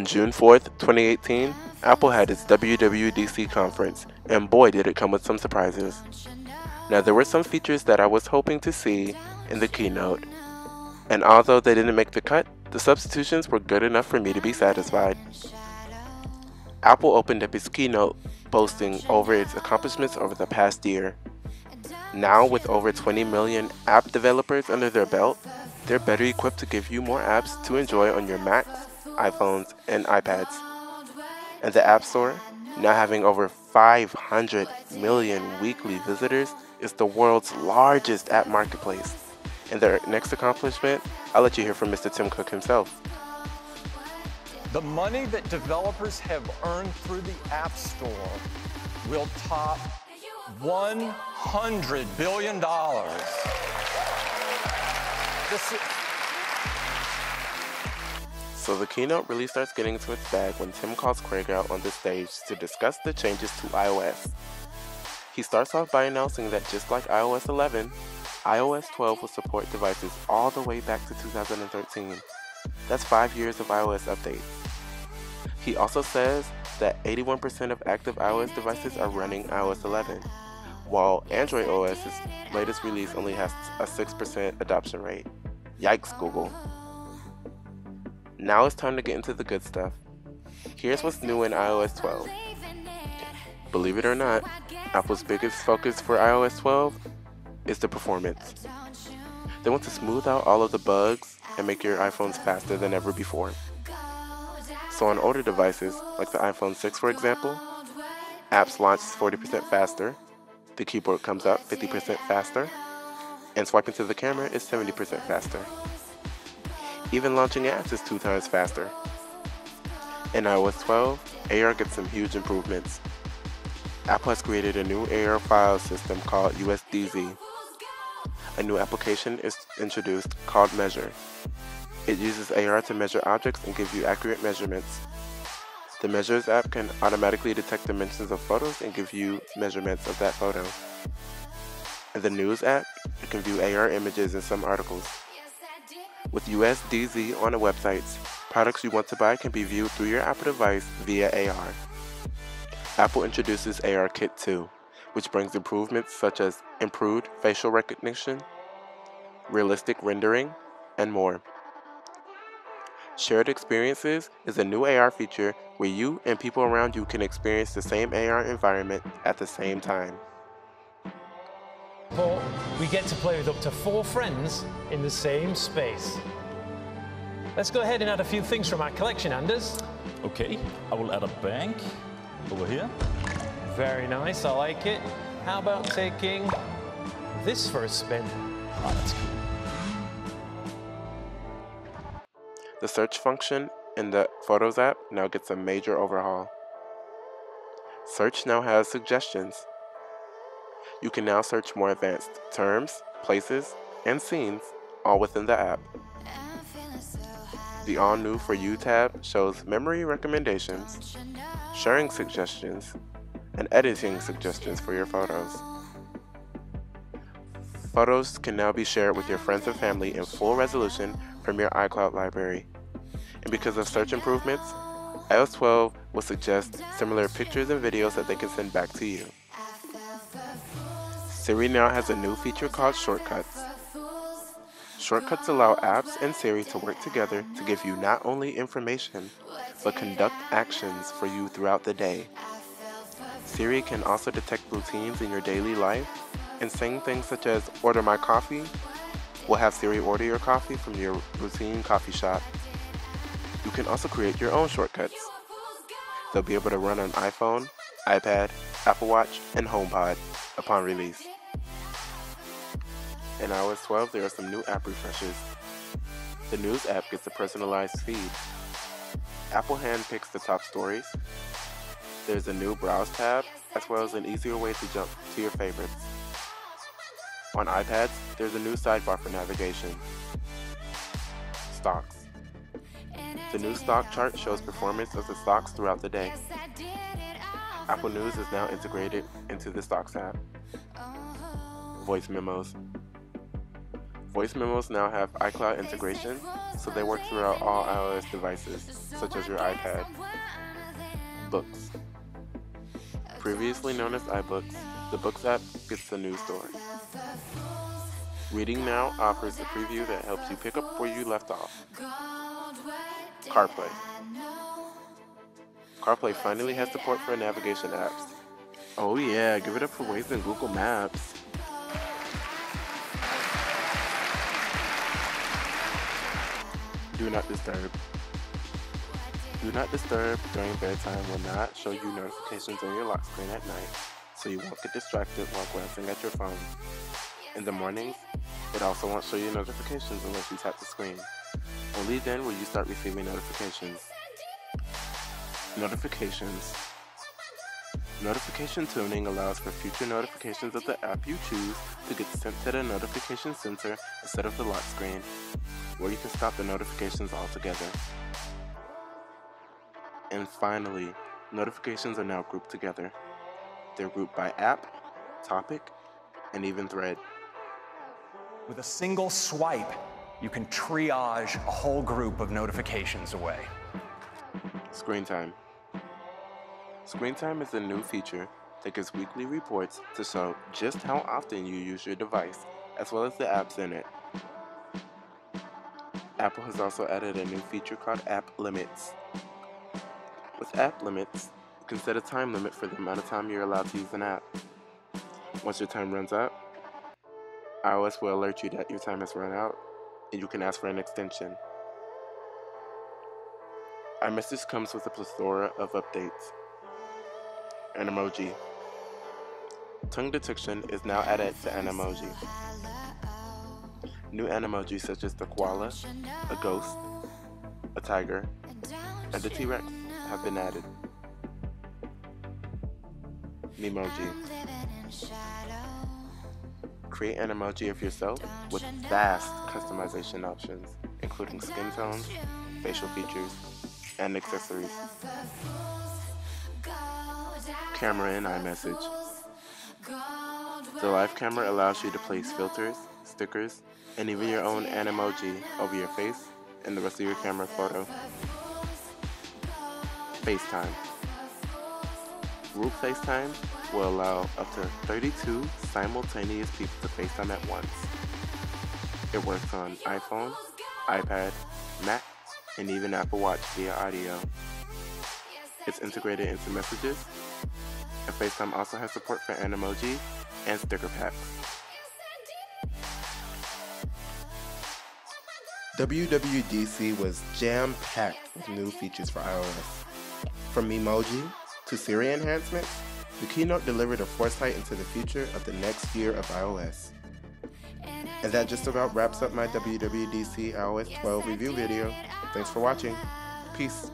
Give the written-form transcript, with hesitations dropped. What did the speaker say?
June 4th, 2018, Apple had its WWDC conference, and boy did it come with some surprises. Now there were some features that I was hoping to see in the keynote, and although they didn't make the cut, the substitutions were good enough for me to be satisfied. Apple opened up its keynote boasting over its accomplishments over the past year. Now with over 20 million app developers under their belt, they're better equipped to give you more apps to enjoy on your Macs, iPhones, and iPads. And the App Store, now having over 500 million weekly visitors, is the world's largest app marketplace. And their next accomplishment, I'll let you hear from Mr. Tim Cook himself. The money that developers have earned through the App Store will top $100 billion. So the keynote really starts getting into its bag when Tim calls Craig out on the stage to discuss the changes to iOS. He starts off by announcing that just like iOS 11, iOS 12 will support devices all the way back to 2013. That's 5 years of iOS updates. He also says that 81% of active iOS devices are running iOS 11, while Android OS's latest release only has a 6% adoption rate. Yikes, Google. Now it's time to get into the good stuff. Here's what's new in iOS 12. Believe it or not, Apple's biggest focus for iOS 12 is the performance. They want to smooth out all of the bugs and make your iPhones faster than ever before. So on older devices, like the iPhone 6 for example, apps launch 40% faster, the keyboard comes up 50% faster, and swiping to the camera is 70% faster. Even launching apps is 2 times faster. In iOS 12, AR gets some huge improvements. Apple has created a new AR file system called USDZ. A new application is introduced called Measure. It uses AR to measure objects and give you accurate measurements. The Measures app can automatically detect dimensions of photos and give you measurements of that photo. In the News app, you can view AR images in some articles. With USDZ on the websites, products you want to buy can be viewed through your Apple device via AR. Apple introduces AR Kit 2, which brings improvements such as improved facial recognition, realistic rendering, and more. Shared Experiences is a new AR feature where you and people around you can experience the same AR environment at the same time. We get to play with up to 4 friends in the same space. Let's go ahead and add a few things from our collection, Anders. Okay, I will add a bank over here. Very nice, I like it. How about taking this for a spin? Ah, that's cool. The search function in the Photos app now gets a major overhaul. Search now has suggestions. You can now search more advanced terms, places, and scenes all within the app. The all-new For You tab shows memory recommendations, sharing suggestions, and editing suggestions for your photos. Photos can now be shared with your friends and family in full resolution from your iCloud library. And because of search improvements, iOS 12 will suggest similar pictures and videos that they can send back to you. Siri now has a new feature called Shortcuts. Shortcuts allow apps and Siri to work together to give you not only information, but conduct actions for you throughout the day. Siri can also detect routines in your daily life and saying things such as, "Order my coffee," will have Siri order your coffee from your routine coffee shop. You can also create your own shortcuts. They'll be able to run on iPhone, iPad, Apple Watch, and HomePod upon release. In iOS 12, there are some new app refreshes. The News app gets a personalized feed. Apple handpicks the top stories. There's a new Browse tab, as well as an easier way to jump to your favorites. On iPads, there's a new sidebar for navigation. Stocks. The new stock chart shows performance of the stocks throughout the day. Apple News is now integrated into the Stocks app. Voice memos. Voice memos now have iCloud integration, so they work throughout all iOS devices. such as your iPad. Books. Previously known as iBooks, the Books app gets the new store. Reading Now offers a preview that helps you pick up where you left off. CarPlay. CarPlay finally has support for navigation apps. Oh yeah, give it up for Waze and Google Maps. Do Not Disturb. Do Not Disturb during bedtime will not show you notifications on your lock screen at night, so you won't get distracted while glancing at your phone. In the mornings, it also won't show you notifications unless you tap the screen. Only then will you start receiving notifications. Notifications. Notification tuning allows for future notifications of the app you choose to get sent to the notification center instead of the lock screen, where you can stop the notifications altogether. And finally, notifications are now grouped together. They're grouped by app, topic, and even thread. With a single swipe, you can triage a whole group of notifications away. Screen time. Screen time is a new feature that gives weekly reports to show just how often you use your device, as well as the apps in it. Apple has also added a new feature called App Limits. With App Limits, you can set a time limit for the amount of time you're allowed to use an app. Once your time runs out, iOS will alert you that your time has run out, and you can ask for an extension. iMessage comes with a plethora of updates. Animoji. Tongue detection is now added to Animoji. New Animoji such as the koala, a ghost, a tiger, and the T-Rex have been added. Memoji. Create an emoji of yourself with vast customization options, including skin tones, facial features, and accessories. Camera in iMessage. The live camera allows you to place filters, stickers, and even your own Animoji over your face and the rest of your camera photo. FaceTime. Group FaceTime will allow up to 32 simultaneous people to FaceTime at once. It works on iPhone, iPad, Mac, and even Apple Watch via audio. It's integrated into Messages, and FaceTime also has support for Animoji and sticker packs. WWDC was jam-packed with new features for iOS. From Memoji to Siri enhancements, the keynote delivered a foresight into the future of the next year of iOS. And that just about wraps up my WWDC iOS 12 review video. Thanks for watching. Peace.